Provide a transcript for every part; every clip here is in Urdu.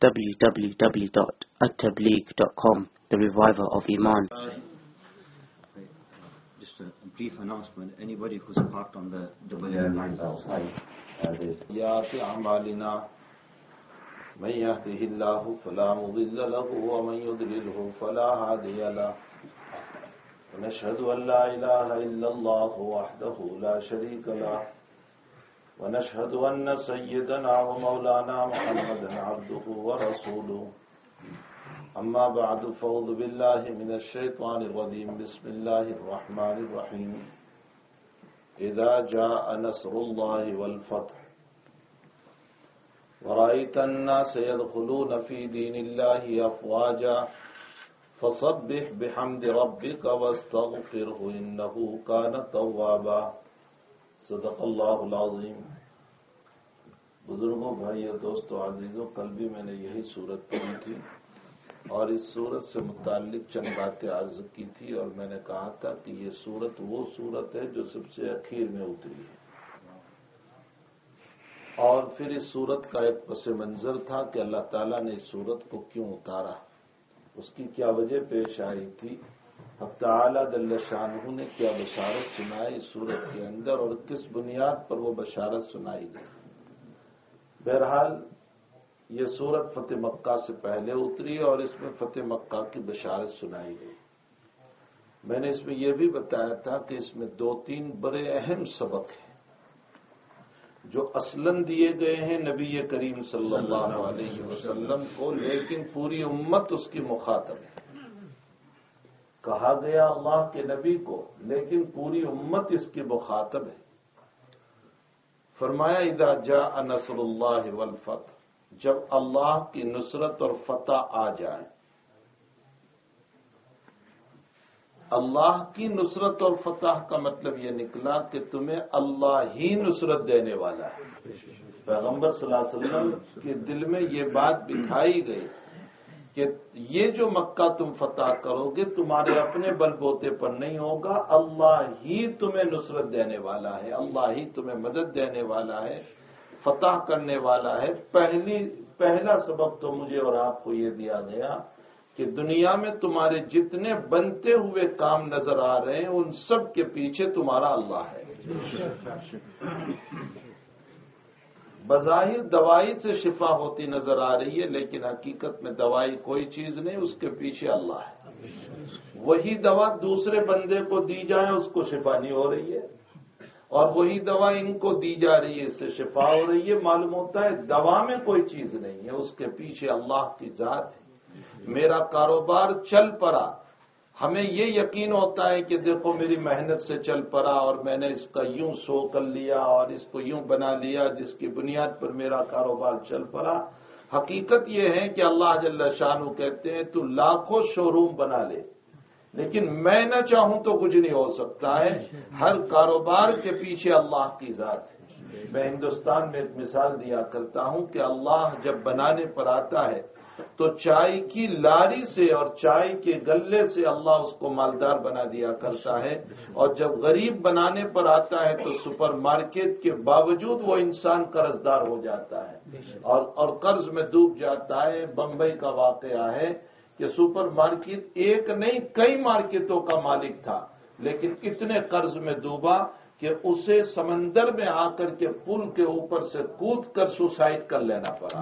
www.attableek.com, the reviver of Iman. Just a brief announcement. Anybody who's parked on the double lines outside, من يهده الله فلا مضل له ومن يضلله فلا هادي له ونشهد أن لا إله إلا الله وحده لا شريك له ونشهد أن سيدنا ومولانا محمدا عبده ورسوله أما بعد فأعوذ بالله من الشيطان الرجيم بسم الله الرحمن الرحيم إذا جاء نصر الله والفتح ورأيت الناس يدخلون في دين الله أفواجا فسبح بحمد ربك واستغفره إنه كان توابا صدق اللہ العظیم. بزرگوں، بھائیو، دوستو، عزیزوں، کل بھی میں نے یہی صورت پڑھی تھی اور اس صورت سے متعلق چند باتیں عرض کی تھی، اور میں نے کہا تھا کہ یہ صورت وہ صورت ہے جو سب سے اخیر میں اتری ہے. اور پھر اس صورت کا ایک پس منظر تھا کہ اللہ تعالیٰ نے اس صورت کو کیوں اتارا، اس کی کیا وجہ پیش آئی تھی، حق تعالیٰ جل شانہ نے کیا بشارت سنائی اس صورت کے اندر اور کس بنیاد پر وہ بشارت سنائی گئی. بہرحال یہ صورت فتح مکہ سے پہلے اتری اور اس میں فتح مکہ کی بشارت سنائی گئی. میں نے اس میں یہ بھی بتایا تھا کہ اس میں 2-3 بڑے اہم سبق ہیں جو اصلاً دیے گئے ہیں نبی کریم صلی اللہ علیہ وسلم کو، لیکن پوری امت اس کی مخاطب ہے. کہا گیا اللہ کے نبی کو، لیکن پوری امت اس کی مخاطب ہے. فرمایا اذا جاء نصر اللہ والفتح، جب اللہ کی نصرت اور فتح آ جائے. اللہ کی نصرت اور فتح کا مطلب یہ نکلا کہ تمہیں اللہ ہی نصرت دینے والا ہے. پیغمبر صلی اللہ علیہ وسلم کے دل میں یہ بات بٹھائی گئی کہ یہ جو مکہ تم فتح کرو گے تمہارے اپنے بل بوتے پر نہیں ہوگا، اللہ ہی تمہیں نصرت دینے والا ہے، اللہ ہی تمہیں مدد دینے والا ہے، فتح کرنے والا ہے. پہلا سبق تو مجھے اور آپ کو یہ دیا گیا کہ دنیا میں تمہارے جتنے بنتے ہوئے کام نظر آ رہے ہیں ان سب کے پیچھے تمہارا اللہ ہے. بظاہر دوائی سے شفا ہوتی نظر آ رہی ہے، لیکن حقیقت میں دوائی کوئی چیز نہیں، اس کے پیچھے اللہ ہے. وہی دوا دوسرے بندے کو دی جائے اس کو شفا نہیں ہو رہی ہے، اور وہی دوا ان کو دی جا رہی ہے اس سے شفا ہو رہی ہے. معلوم ہوتا ہے دوا میں کوئی چیز نہیں ہے، اس کے پیچھے اللہ کی ذات ہے. میرا کاروبار چل پڑا، ہمیں یہ یقین ہوتا ہے کہ دیکھو میری محنت سے چل پڑا اور میں نے اس کا یوں سو کر لیا اور اس کو یوں بنا لیا جس کی بنیاد پر میرا کاروبار چل پڑا. حقیقت یہ ہے کہ اللہ جل شانہ کہتے ہیں تو لاکھوں شو روم بنا لے، لیکن میں نہ چاہوں تو کچھ نہیں ہو سکتا ہے. ہر کاروبار کے پیچھے اللہ کی ذات ہے. میں ہندوستان میں ایک مثال دیا کرتا ہوں کہ اللہ جب بنانے پر آتا ہے تو چائے کی لاری سے اور چائے کے گلے سے اللہ اس کو مالدار بنا دیا کرتا ہے، اور جب غریب بنانے پر آتا ہے تو سپر مارکیٹ کے باوجود وہ انسان قرض دار ہو جاتا ہے اور قرض میں ڈوب جاتا ہے. بمبئی کا واقعہ ہے کہ سپر مارکیٹ ایک نہیں کئی مارکیٹوں کا مالک تھا، لیکن اتنے قرض میں ڈوبا کہ اسے سمندر میں آ کر کے پل کے اوپر سے کود کر سوسائڈ کر لینا پڑا.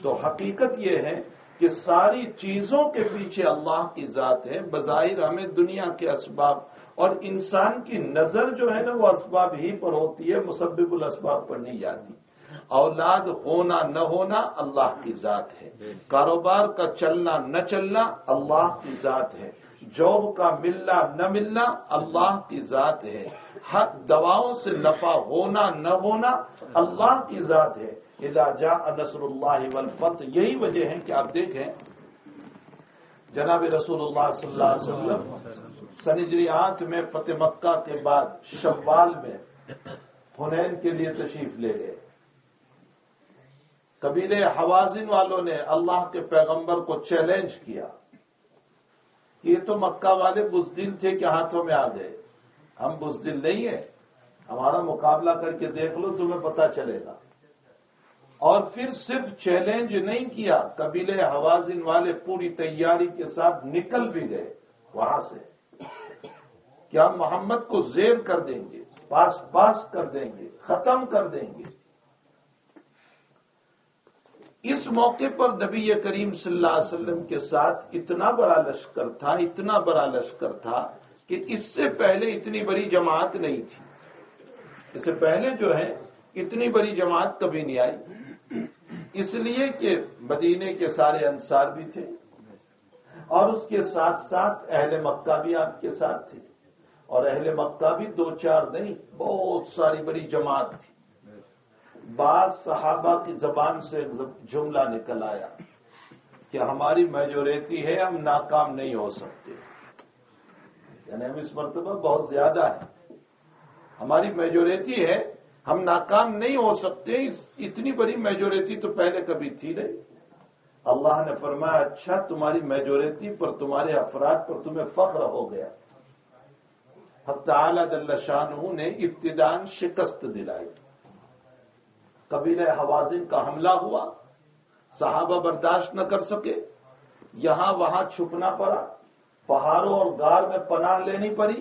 تو حقیقت یہ ہے کہ ساری چیزوں کے پیچھے اللہ کی ذات ہے. بظاہر ہمیں دنیا کے اسباب اور انسان کی نظر جو ہے نا وہ اسباب ہی پر ہوتی ہے، مسبب الاسباب پر نہیں جاتی. اولاد ہونا نہ ہونا اللہ کی ذات ہے، کاروبار کا چلنا نہ چلنا اللہ کی ذات ہے، جاب کا ملنا نہ ملنا اللہ کی ذات ہے، ہر دواؤں سے نفع ہونا نہ ہونا اللہ کی ذات ہے. اذا جاء نصر اللہ والفتح، یہی وجہ ہے کہ آپ دیکھیں جناب رسول اللہ صلی اللہ علیہ وسلم سنجری آنکھ میں فتح مکہ کے بعد شوال میں حنین کے لیے تشریف لے گئے. قبیلے حوازن والوں نے اللہ کے پیغمبر کو چیلنج کیا کہ یہ تو مکہ والے بزدل تھے کہ ہاتھوں میں آ گئے، ہم بزدل نہیں ہیں، ہمارا مقابلہ کر کے دیکھ لو تمہیں پتہ چلے گا. اور پھر صرف چیلنج نہیں کیا، قبیلے حوازن والے پوری تیاری کے ساتھ نکل بھی گئے وہاں سے کہ ہم محمد کو زیر کر دیں گے، پاس کر دیں گے، ختم کر دیں گے۔ اس موقع پر نبی کریم صلی اللہ علیہ وسلم کے ساتھ اتنا بڑا لشکر تھا کہ اس سے پہلے اتنی بڑی جماعت نہیں تھی۔ اس سے پہلے جو ہے اتنی بڑی جماعت کبھی نہیں آئی، اس لیے کہ مدینے کے سارے انصار بھی تھے اور اس کے ساتھ ساتھ اہل مکہ بھی آپ کے ساتھ تھے، اور اہل مکہ بھی 2-4 نہیں، بہت ساری بڑی جماعت تھی۔ بعض صحابہ کی زبان سے جملہ نکل آیا کہ ہماری میجورٹی ہے، ہم ناکام نہیں ہو سکتے، یعنی ہم اس مرتبہ بہت زیادہ ہیں، ہماری میجورٹی ہے، ہم ناکام نہیں ہو سکتے۔ اتنی بڑی میجورٹی تو پہلے کبھی تھی نہیں۔ اللہ نے فرمایا اچھا تمہاری میجورٹی پر، تمہارے افراد پر تمہیں فخر ہو گیا۔ حق تعالی جل شانہ نے ابتداءً شکست دلائی، قبیلہ حوازن کا حملہ ہوا، صحابہ برداشت نہ کر سکے، یہاں وہاں چھپنا پڑا، پہاڑوں اور غار میں پناہ لینی پڑی۔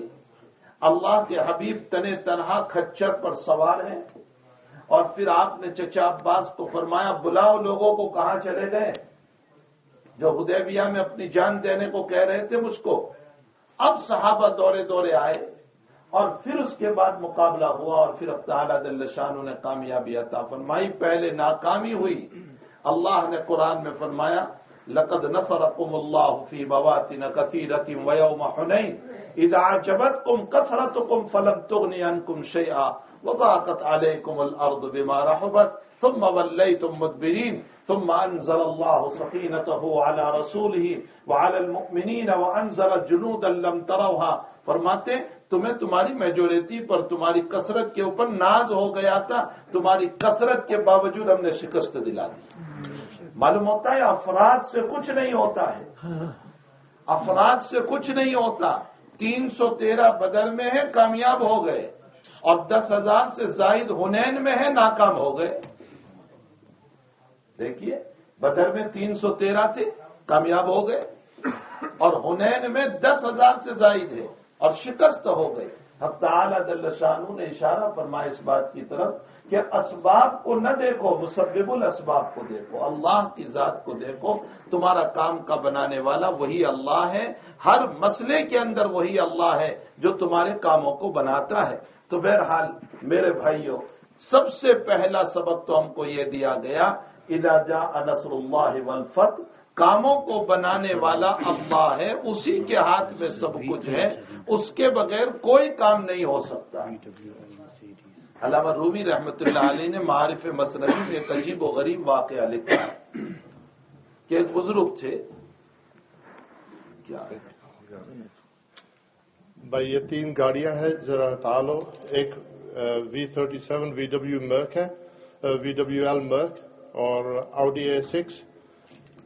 اللہ کے حبیب تنے تنہا کھچر پر سوار ہیں، اور پھر آپ نے چچا عباس کو فرمایا بلاؤ لوگوں کو، کہاں چلے گئے جو حدیبیہ میں اپنی جان دینے کو کہہ رہے تھے مجھ کو۔ اب صحابہ دورے آئے، اور پھر اس کے بعد مقابلہ ہوا، اور پھر اب تعالیٰ جل شانہ نے کامیابی عطا فرمائی۔ پہلے ناکامی ہوئی، اللہ نے قرآن میں فرمایا لقد نصرکم اللہ فی مواطن کثیرۃ ویوم حنین اذ اعجبتکم کثرتکم فلم تغن عنکم شیئا وضاقت علیکم الارض بما رحبت ثم ولیتم مدبرین ثم انزل اللہ سکینتہ علی رسولہ وعلی المؤمنین وانزل جنودا لم تروها۔ فرماتے تمہیں تمہاری میجورٹی پر، تمہاری کثرت کے اوپر ناز ہو گیا تھا، تمہاری کثرت کے باوجود ہم نے شکست دلا دی۔ معلوم ہوتا ہے افراد سے کچھ نہیں ہوتا ہے، افراد سے کچھ نہیں ہوتا۔ 313 بدر میں ہے، کامیاب ہو گئے، اور 10,000 سے زائد حنین میں ہے، ناکام ہو گئے۔ دیکھیے بدر میں 313 تھے، کامیاب ہو گئے، اور حنین میں 10,000 سے زائد ہے اور شکست ہو گئی۔ حق تعالی جل شانہ نے اشارہ فرمایا اس بات کی طرف کہ اسباب کو نہ دیکھو، مسبب الاسباب کو دیکھو، اللہ کی ذات کو دیکھو۔ تمہارا کام کا بنانے والا وہی اللہ ہے، ہر مسئلے کے اندر وہی اللہ ہے جو تمہارے کاموں کو بناتا ہے۔ تو بہرحال میرے بھائیوں، سب سے پہلا سبق تو ہم کو یہ دیا گیا اذا جاء نصر اللہ والفتح، کاموں کو بنانے والا اللہ ہے، اسی کے ہاتھ میں سب کچھ ہے، اس کے بغیر کوئی کام نہیں ہو سکتا۔ علامہ رومی رحمۃ اللہ علیہ نے معارف مثنوی میں ایک عجیب و غریب واقعہ لکھا ہے کہ ایک بزرگ تھے، کیا بھائی یہ 3 گاڑیاں ہیں، ذرا ہٹا لو۔ ایک V37 VW مرک ہے، VWL مرک، اور Audi A6،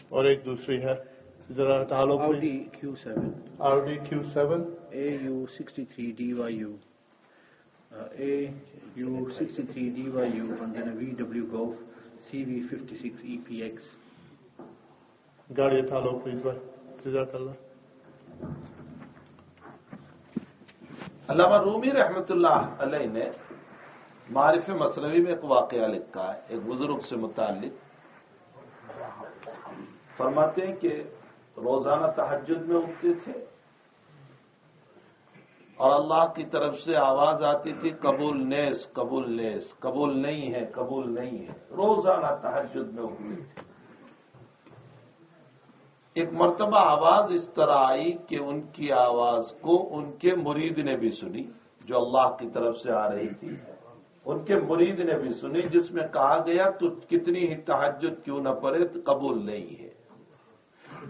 اور ایک دوسری ہے، ذرا ہٹا لو Audi Q7 Audi Q7 AU63DYU AU63DYU and then a VW Golf CV56 EPX. گاڑی ہٹا لو پلیز بھائی، جزاک اللہ۔ علامہ رومی رحمۃ اللہ علیہ نے معارف مثنوی میں ایک واقعہ لکھا ہے ایک بزرگ سے متعلق۔ فرماتے ہیں کہ روزانہ تہجد میں اٹھتے تھے اور اللہ کی طرف سے آواز آتی تھی قبول نیس، قبول نیس، قبول نہیں ہے، قبول نہیں ہے، روزانہ تہجد میں اٹھتے تھے۔ ایک مرتبہ آواز اس طرح آئی کہ ان کی آواز کو ان کے مرید نے بھی سنی، جو اللہ کی طرف سے آ رہی تھی، ان کے مرید نے بھی سنی، جس میں کہا گیا تو کتنی ہی تہجد کیوں نہ پڑے قبول نہیں ہے۔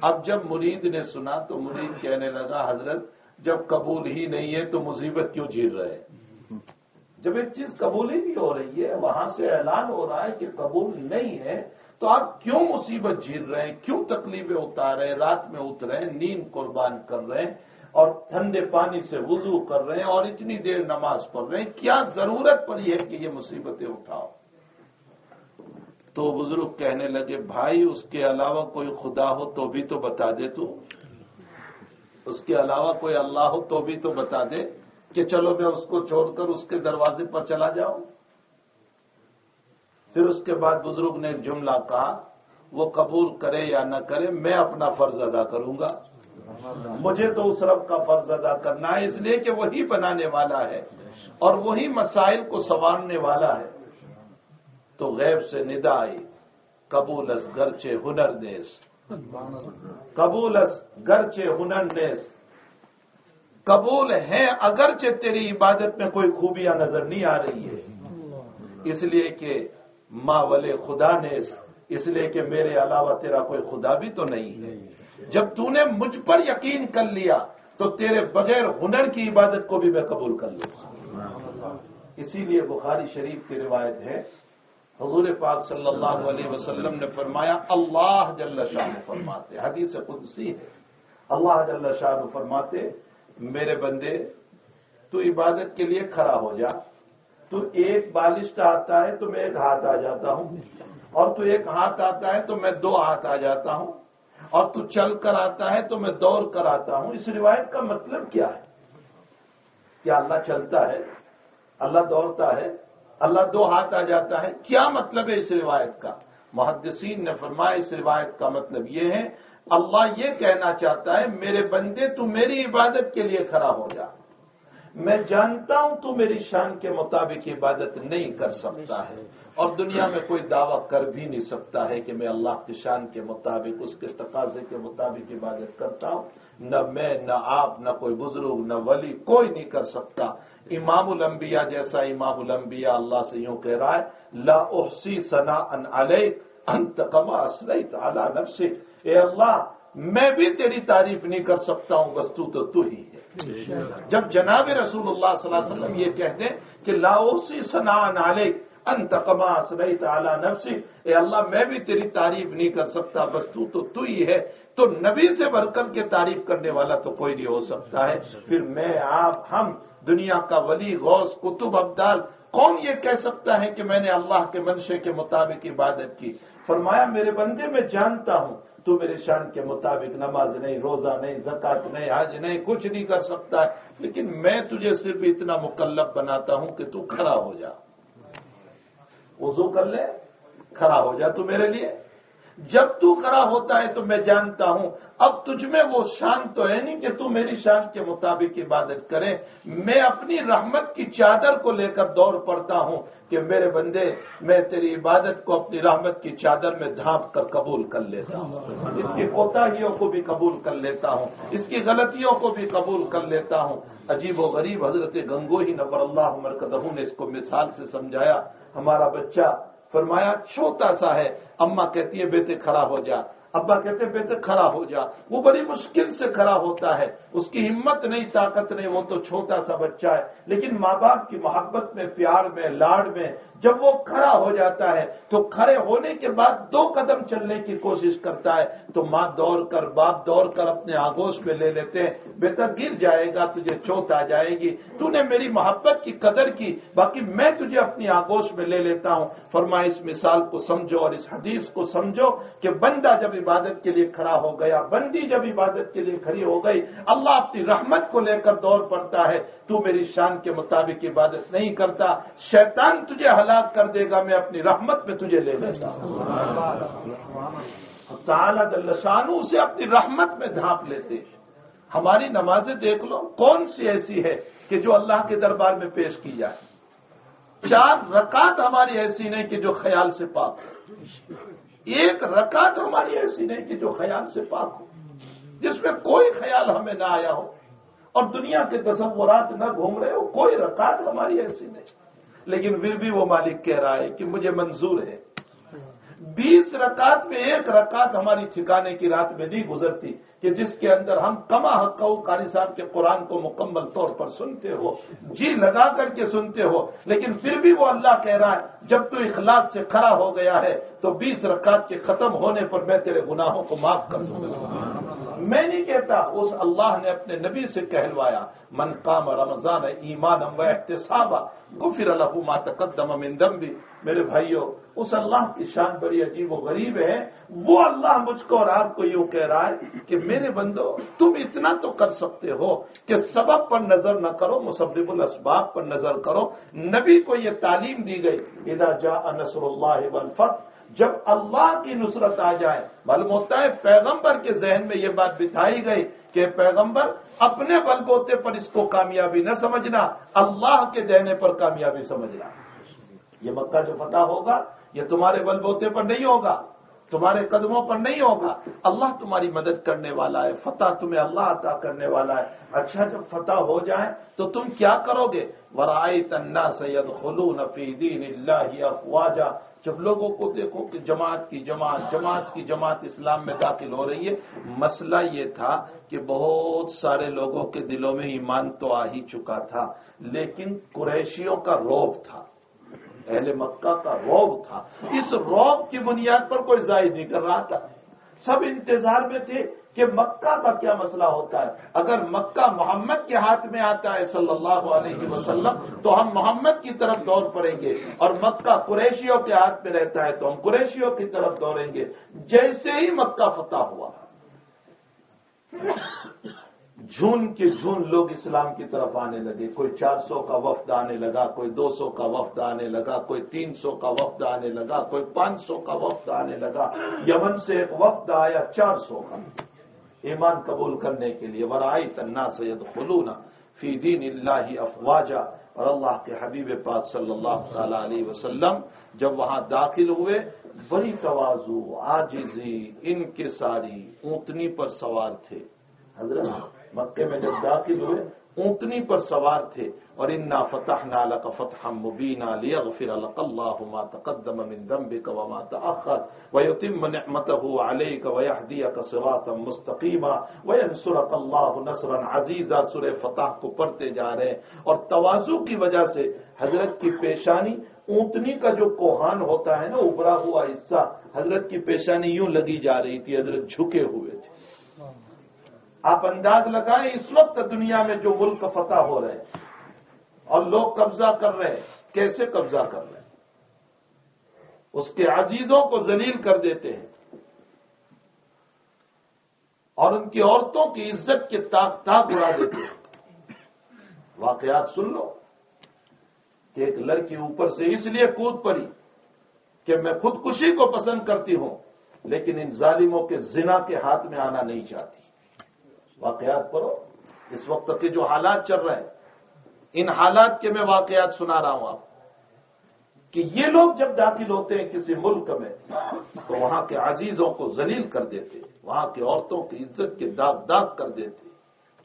اب جب مرید نے سنا تو مرید کہنے لگا حضرت جب قبول ہی نہیں ہے تو مصیبت کیوں جھیل رہے؟ جب ایک چیز قبول ہی نہیں ہو رہی ہے، وہاں سے اعلان ہو رہا ہے کہ قبول نہیں ہے، تو آپ کیوں مصیبت جھیل رہے ہیں، کیوں تکلیفیں اتار رہے ہیں، رات میں اترے ہیں، نیند قربان کر رہے ہیں، اور ٹھنڈے پانی سے وضو کر رہے ہیں، اور اتنی دیر نماز پڑھ رہے ہیں، کیا ضرورت پڑی ہے کہ یہ مصیبتیں اٹھاؤ؟ تو بزرگ کہنے لگے بھائی اس کے علاوہ کوئی خدا ہو تو بھی تو بتا دے، تو اس کے علاوہ کوئی اللہ ہو تو بھی تو بتا دے کہ چلو میں اس کو چھوڑ کر اس کے دروازے پر چلا جاؤں۔ پھر اس کے بعد بزرگ نے ایک جملہ کہا، وہ قبول کرے یا نہ کرے میں اپنا فرض ادا کروں گا، مجھے تو اس رب کا فرض ادا کرنا ہے، اس لیے کہ وہی بنانے والا ہے اور وہی مسائل کو سنوارنے والا ہے۔ تو غیب سے ندا آئی، قبول اس گرچہ ہنر نیس، قبول اس گرچہ ہنر نیس، قبول ہے اگرچہ تیری عبادت میں کوئی خوبیاں نظر نہیں آ رہی ہے، اس لیے کہ ماں ولے خدا نیس، اس لیے کہ میرے علاوہ تیرا کوئی خدا بھی تو نہیں ہے۔ جب تو نے مجھ پر یقین کر لیا تو تیرے بغیر ہنر کی عبادت کو بھی میں قبول کر لوں گا۔ اسی لیے بخاری شریف کی روایت ہے، حضور پاک صلی اللہ علیہ وسلم نے فرمایا، اللہ جل شانہ فرماتے، حدیث قدسی ہے، اللہ جل شانہ فرماتے، میرے بندے تو عبادت کے لیے کھڑا ہو جا، تو ایک بالشت آتا ہے تو میں ایک ہاتھ آ جاتا ہوں، اور تو ایک ہاتھ آتا ہے تو میں دو ہاتھ آ جاتا ہوں، اور تو چل کر آتا ہے تو میں دوڑ کر آتا ہوں۔ اس روایت کا مطلب کیا ہے؟ کیا اللہ چلتا ہے، اللہ دوڑتا ہے، اللہ دو ہاتھ آ جاتا ہے؟ کیا مطلب ہے اس روایت کا؟ محدثین نے فرمایا اس روایت کا مطلب یہ ہے، اللہ یہ کہنا چاہتا ہے میرے بندے تو میری عبادت کے لیے کھڑا ہو جا، میں جانتا ہوں تو میری شان کے مطابق عبادت نہیں کر سکتا ہے، اور دنیا میں کوئی دعویٰ کر بھی نہیں سکتا ہے کہ میں اللہ کی شان کے مطابق، اس کے تقاضے کے مطابق عبادت کرتا ہوں۔ نہ میں، نہ آپ، نہ کوئی بزرگ، نہ ولی، کوئی نہیں کر سکتا۔ امام الانبیاء جیسا امام الانبیاء اللہ سے یوں کہہ رہا ہے، لا احصی ثناء علیک انت کما اثنیت علی نفسک، اے اللہ میں بھی تیری تعریف نہیں کر سکتا ہوں، بس تو ہی ہے۔ جب جناب رسول اللہ صلی اللہ علیہ وسلم یہ کہہ دیں کہ لا احصی ثناء علیک انت کما اثنیت علی نفسک، اے اللہ میں بھی تیری تعریف نہیں کر سکتا، بس تو ہی ہے، تو نبی سے بڑھ کر کے تعریف کرنے والا تو کوئی نہیں ہو سکتا ہے۔ پھر میں، آپ، ہم، دنیا کا ولی، غوث، قطب، ابدال، کون یہ کہہ سکتا ہے کہ میں نے اللہ کے منشے کے مطابق عبادت کی؟ فرمایا میرے بندے میں جانتا ہوں تو میرے شان کے مطابق نماز نہیں، روزہ نہیں، زکوٰۃ نہیں، حج نہیں، کچھ نہیں کر سکتا ہے، لیکن میں تجھے صرف اتنا مکلف بناتا ہوں کہ تو کھڑا ہو جا، وضو کر لے، کھڑا ہو جا تو میرے لیے۔ جب تو کھڑا ہوتا ہے تو میں جانتا ہوں اب تجھ میں وہ شان تو ہے نہیں کہ تو میری شان کے مطابق عبادت کرے، میں اپنی رحمت کی چادر کو لے کر دوڑ پڑتا ہوں کہ میرے بندے میں تیری عبادت کو اپنی رحمت کی چادر میں ڈھانپ کر قبول کر لیتا ہوں، اس کی کوتاہیوں کو بھی قبول کر لیتا ہوں، اس کی غلطیوں کو بھی قبول کر لیتا ہوں۔ عجیب و غریب حضرت گنگوہی نور اللہ مرکزہ نے اس کو مثال سے سمجھایا۔ ہمارا بچہ، فرمایا چھوٹا سا ہے، اماں کہتی ہے بیٹے کھڑا ہو جا، ابا کہتے ہیں بیٹے کھڑا ہو جا، وہ بڑی مشکل سے کھڑا ہوتا ہے، اس کی ہمت نہیں، طاقت نہیں، وہ تو چھوٹا سا بچہ ہے، لیکن ماں باپ کی محبت میں، پیار میں، لاڑ میں جب وہ کھڑا ہو جاتا ہے تو کھڑے ہونے کے بعد 2 قدم چلنے کی کوشش کرتا ہے تو ماں دوڑ کر، باپ دوڑ کر اپنے آغوش میں لے لیتے ہیں، بیٹا گر جائے گا، تجھے چوٹ آ جائے گی، تو نے میری محبت کی قدر کی، باقی میں تجھے اپنی آغوش میں لے لیتا ہوں۔ فرمایا اس مثال کو سمجھو اور اس حدیث کو سمجھو کہ بندہ جب عبادت کے لیے کھڑا ہو گیا، بندی جب عبادت کے لیے کھڑی ہو گئی، اللہ اپنی رحمت کو لے کر دوڑ پڑتا ہے، تو میری شان کے مطابق عبادت نہیں کرتا، شیطان تجھے ہلاک کر دے گا، میں اپنی رحمت میں تجھے لے لیتا ہوں۔ تعالیٰ جل شانہ اسے اپنی رحمت میں ڈھانپ لیتے ہیں۔ ہماری نمازیں دیکھ لو، کون سی ایسی ہے کہ جو اللہ کے دربار میں پیش کی جائے؟ 4 رکعت ہماری ایسی نہیں کہ جو خیال سے پاک ہو، 1 رکعت ہماری ایسی نہیں کہ جو خیال سے پاک ہو، جس میں کوئی خیال ہمیں نہ آیا ہو اور دنیا کے تصورات نہ گھوم رہے ہو، کوئی رکعت ہماری ایسی نہیں، لیکن پھر بھی وہ مالک کہہ رہا ہے کہ مجھے منظور ہے۔ 20 رکعت میں 1 رکعت ہماری ٹھکانے کی رات میں نہیں گزرتی کہ جس کے اندر ہم کما حق قاری صاحب کے قرآن کو مکمل طور پر سنتے ہو، جی لگا کر کے سنتے ہو، لیکن پھر بھی وہ اللہ کہہ رہا ہے جب تو اخلاص سے کھڑا ہو گیا ہے تو 20 رکعت کے ختم ہونے پر میں تیرے گناہوں کو معاف کر دوں گا۔ میں نہیں کہتا، اس اللہ نے اپنے نبی سے کہلوایا، من قام رمضان ایمانا و احتسابا غفر له ما تقدم من ذنبه۔ میرے بھائیوں، اس اللہ کی شان بڑی عجیب و غریب ہے. وہ اللہ مجھ کو اور آپ کو یوں کہہ رہا ہے کہ میرے بندو تم اتنا تو کر سکتے ہو کہ سبب پر نظر نہ کرو، مسبب الاسباب پر نظر کرو. نبی کو یہ تعلیم دی گئی اذا جاء نصر اللہ والفتح، جب اللہ کی نصرت آ جائے. معلوم ہوتا ہے پیغمبر کے ذہن میں یہ بات بٹھائی گئی کہ پیغمبر اپنے بل بوتے پر اس کو کامیابی نہ سمجھنا، اللہ کے دینے پر کامیابی سمجھنا. یہ مکہ جو فتح ہوگا یہ تمہارے بل بوتے پر نہیں ہوگا، تمہارے قدموں پر نہیں ہوگا. اللہ تمہاری مدد کرنے والا ہے، فتح تمہیں اللہ عطا کرنے والا ہے. اچھا جب فتح ہو جائے تو تم کیا کرو گے؟ وَرَأَيْتَ النَّاسَ يَدْخُلُونَ فِي دِينِ اللَّهِ أَفْوَاجًا، جب لوگوں کو دیکھو کہ جماعت کی جماعت اسلام میں داخل ہو رہی ہے. مسئلہ یہ تھا کہ بہت سارے لوگوں کے دلوں میں ایمان تو آ ہی چکا تھا، لیکن قریشیوں کا رعب تھا، اہل مکہ کا رعب تھا. اس رعب کی بنیاد پر کوئی ظاہر نہیں کر رہا تھا. سب انتظار میں تھے کہ مکہ کا کیا مسئلہ ہوتا ہے. اگر مکہ محمد کے ہاتھ میں آتا ہے صلی اللہ علیہ وسلم تو ہم محمد کی طرف دوڑ پڑیں گے، اور مکہ قریشیوں کے ہاتھ میں رہتا ہے تو ہم قریشیوں کی طرف دوڑیں گے. جیسے ہی مکہ فتح ہوا جھون کے جھون لوگ اسلام کی طرف آنے لگے. کوئی 400 کا وفد آنے لگا، کوئی 200 کا وفد آنے لگا، کوئی 300 کا وفد آنے لگا، کوئی 500 کا وفد آنے لگا. یمن سے ایک وفد آیا 400 کا ایمان قبول کرنے کے لیے. وَرَأَيْتَ النَّاسَ يَدْخُلُونَ فِي دِينِ اللَّهِ أَفْوَاجًا، اور اللہ کے حبیب پاک صلی اللہ تعالی علیہ وسلم جب وہاں داخل ہوئے بڑی تواضع، عاجزی، انکساری، اونٹنی پر سوار تھے. حضرت مکے میں جب داخل ہوئے اونٹنی پر سوار تھے. اور انا فتحنا لك فتحا مبینا لیغفر لك اللہ ما تقدم من ذنبك وما تأخر ويتم نعمته عليك ويهديك صراطا مستقیما وینصرك اللہ نصرا عزیزا. سورہ فتح کو پڑھتے جا رہے ہیں، اور تواضع کی وجہ سے حضرت کی پیشانی، اونٹنی کا جو کوہان ہوتا ہے نا ابھرا ہوا حصہ، حضرت کی پیشانی یوں لگی جا رہی تھی، حضرت جھکے ہوئے تھے. آپ انداز لگائیں اس وقت دنیا میں جو ملک فتح ہو رہے ہیں اور لوگ قبضہ کر رہے ہیں، کیسے قبضہ کر رہے ہیں؟ اس کے عزیزوں کو ذلیل کر دیتے ہیں اور ان کی عورتوں کی عزت کے تاک تاک اڑا دیتے ہیں. واقعات سن لو کہ ایک لڑکی اوپر سے اس لیے کود پڑی کہ میں خودکشی کو پسند کرتی ہوں، لیکن ان ظالموں کے زنا کے ہاتھ میں آنا نہیں چاہتی. واقعات پڑھو، اس وقت کے جو حالات چل رہے ہیں ان حالات کے میں واقعات سنا رہا ہوں آپ کہ یہ لوگ جب داخل ہوتے ہیں کسی ملک میں تو وہاں کے عزیزوں کو ذلیل کر دیتے، وہاں کی عورتوں کی عزت کے داغ داغ کر دیتے،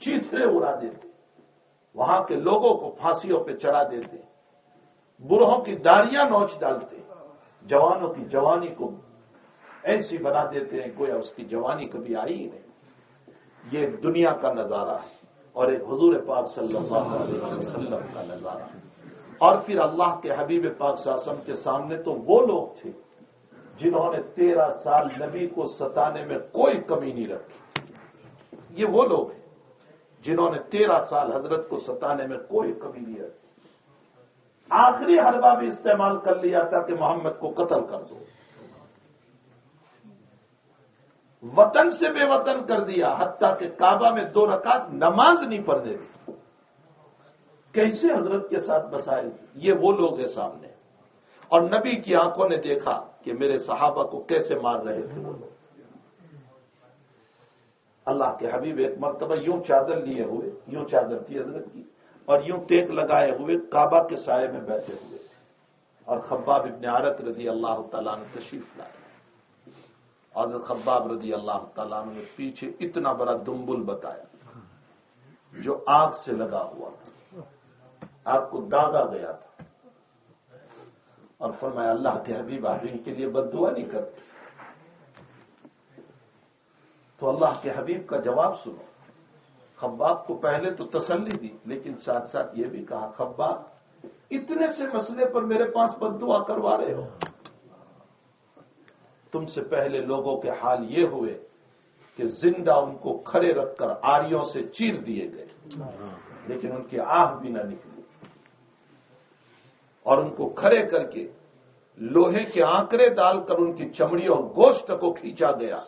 چیتھڑے اڑا دیتے، وہاں کے لوگوں کو پھانسیوں پہ چڑھا دیتے، بوڑھوں کی داڑیاں نوچ ڈالتے، جوانوں کی جوانی کو ایسی بنا دیتے ہیں گویا اس کی جوانی کبھی آئی ہی نہیں. یہ دنیا کا نظارہ ہے اور ایک حضور پاک صلی اللہ علیہ وسلم کا نظارہ ہے. اور پھر اللہ کے حبیب پاک صلی اللہ علیہ وسلم کے سامنے تو وہ لوگ تھے جنہوں نے 13 سال نبی کو ستانے میں کوئی کمی نہیں رکھی. یہ وہ لوگ ہیں جنہوں نے 13 سال حضرت کو ستانے میں کوئی کمی نہیں رکھی. آخری حربہ بھی استعمال کر لیا تھا کہ محمد کو قتل کر دو. وطن سے بے وطن کر دیا، حتیٰ کہ کعبہ میں 2 رکعت نماز نہیں پڑھنے دی. کیسے حضرت کے ساتھ مسائل تھے. یہ وہ لوگ ہیں سامنے، اور نبی کی آنکھوں نے دیکھا کہ میرے صحابہ کو کیسے مار رہے تھے وہ لوگ. اللہ کے حبیب ایک مرتبہ یوں چادر لیے ہوئے، یوں چادر تھی حضرت کی، اور یوں ٹیک لگائے ہوئے کعبہ کے سائے میں بیٹھے ہوئے، اور خباب ابن عارت رضی اللہ تعالیٰ عنہ تشریف لائے. حضرت خباب رضی اللہ تعالیٰ عنہ نے پیچھے اتنا بڑا دمبل بتایا جو آگ سے لگا ہوا تھا، آگ کو داغا گیا تھا، اور فرمایا اللہ کے حبیب آپ ان کے لیے بد دعا نہیں کرتے. تو اللہ کے حبیب کا جواب سنو. خباب کو پہلے تو تسلی دی، لیکن ساتھ ساتھ یہ بھی کہا خباب اتنے سے مسئلے پر میرے پاس بد دعا کروا رہے ہو. تم سے پہلے لوگوں کے حال یہ ہوئے کہ زندہ ان کو کھڑے رکھ کر آریوں سے چیر دیے گئے، لیکن ان کی آہ بھی نہ نکلی، اور ان کو کھڑے کر کے لوہے کے آنکڑے ڈال کر ان کی چمڑی اور گوشت کو کھینچا گیا،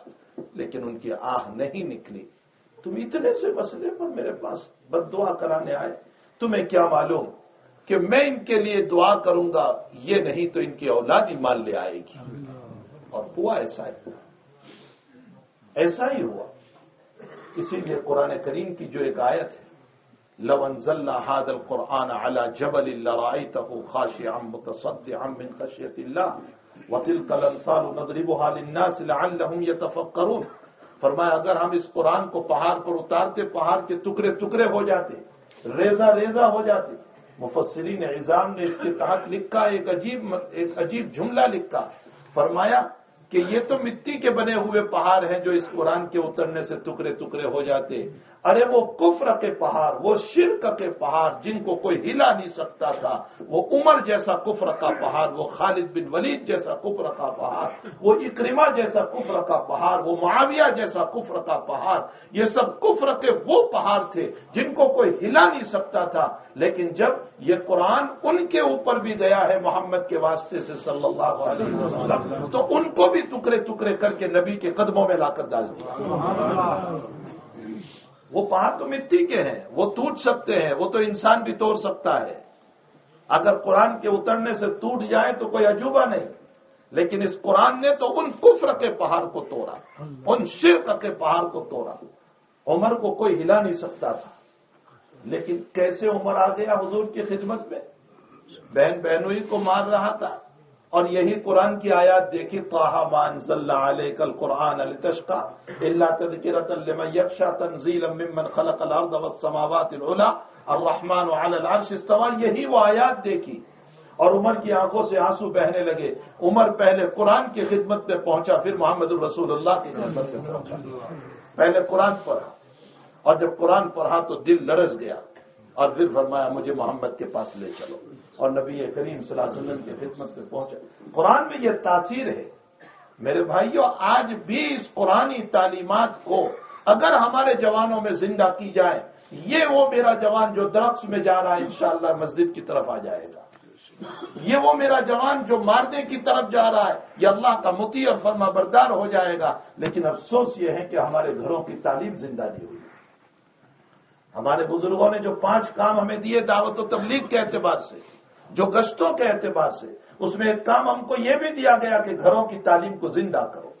لیکن ان کی آہ نہیں نکلی۔ تم اتنے سے مسئلے پر میرے پاس بد دعا کرانے آئے، تمہیں کیا معلوم کہ میں ان کے لیے دعا کروں گا، یہ نہیں تو ان کی اولاد ایمان لے آئے گی۔ اور ہوا ایسا ہی ہوا۔ اسی لیے قرآن کریم کی جو ایک آیت ہے، لو انزلنا هذا القرآن على جبل لرأيته خاشعا متصدعا من خشية الله وتلك الأمثال نضربها للناس لعلهم يتفكرون۔ فرمایا اگر ہم اس قرآن کو پہاڑ پر اتارتے، پہاڑ کے ٹکڑے ٹکڑے ہو جاتے، ریزہ ریزہ ہو جاتے۔ مفسرین عظام نے اس کے تحت لکھا ایک عجیب جملہ لکھا، فرمایا کہ یہ تو مٹی کے بنے ہوئے پہاڑ ہیں جو اس قرآن کے اترنے سے ٹکڑے ٹکڑے ہو جاتے، ارے وہ کفر کے پہاڑ، وہ شرک کے پہاڑ جن کو کوئی ہلا نہیں سکتا تھا، وہ عمر جیسا کفر کا پہاڑ، وہ خالد بن ولید جیسا کفر کا پہاڑ، وہ اکرمہ جیسا کفر کا پہاڑ، وہ معاویہ جیسا کفر کا پہاڑ، یہ سب کفر کے وہ پہاڑ تھے جن کو کوئی ہلا نہیں سکتا تھا۔ لیکن جب یہ قرآن ان کے اوپر بھی گیا ہے محمد کے واسطے سے صلی اللہ علیہ وسلم، تو ان کو بھی ٹکڑے ٹکڑے کر کے نبی کے قدموں میں لا کر ڈال دیا۔ وہ پہاڑ تو مٹی کے ہیں، وہ ٹوٹ سکتے ہیں، وہ تو انسان بھی توڑ سکتا ہے۔ اگر قرآن کے اترنے سے ٹوٹ جائے تو کوئی عجوبہ نہیں، لیکن اس قرآن نے تو ان کفر کے پہاڑ کو توڑا، ان شرک کے پہاڑ کو توڑا۔ عمر کو کوئی ہلا نہیں سکتا تھا، لیکن کیسے عمر آ گیا حضور کی خدمت میں؟ بہن بہنوئی کو مار رہا تھا، اور یہی قرآن کی آیات دیکھی، طٰہٰ مَا أَنزَلْنَا عَلَيْكَ الْقُرْآنَ لِتَشْقَىٰ إِلَّا تَذْكِرَةً لِمَن يَخْشَىٰ تَنزِيلًا مِّمَّنْ خَلَقَ الْأَرْضَ وَالسَّمَاوَاتِ الْعُلَىٰ الرَّحْمَٰنُ عَلَى الْعَرْشِ اسْتَوَىٰ، یہی وہ آیات دیکھی اور عمر کی آنکھوں سے آنسو بہنے لگے۔ عمر پہلے قرآن کی خدمت میں پہنچا، پھر محمد الرسول اللہ کی خدمت میں پہنچا۔ پہلے قرآن پڑھا، اور جب قرآن پڑھا تو دل لرز گیا، اور پھر فرمایا مجھے محمد کے پاس لے چلو، اور نبی کریم صلی اللہ علیہ وسلم کی خدمت میں پہنچا۔ قرآن میں یہ تاثیر ہے میرے بھائیوں، آج بھی اس قرآنی تعلیمات کو اگر ہمارے جوانوں میں زندہ کی جائے، یہ وہ میرا جوان جو درخت میں جا رہا ہے انشاءاللہ مسجد کی طرف آ جائے گا، یہ وہ میرا جوان جو مارنے کی طرف جا رہا ہے یہ اللہ کا مطیع اور فرما بردار ہو جائے گا۔ لیکن افسوس یہ ہے کہ ہمارے گھروں کی تعلیم زندہ نہیں ہوئی۔ ہمارے بزرگوں نے جو 5 کام ہمیں دیے دعوت و تبلیغ کے اعتبار سے، جو گشتوں کے اعتبار سے، اس میں ایک کام ہم کو یہ بھی دیا گیا کہ گھروں کی تعلیم کو زندہ کرو۔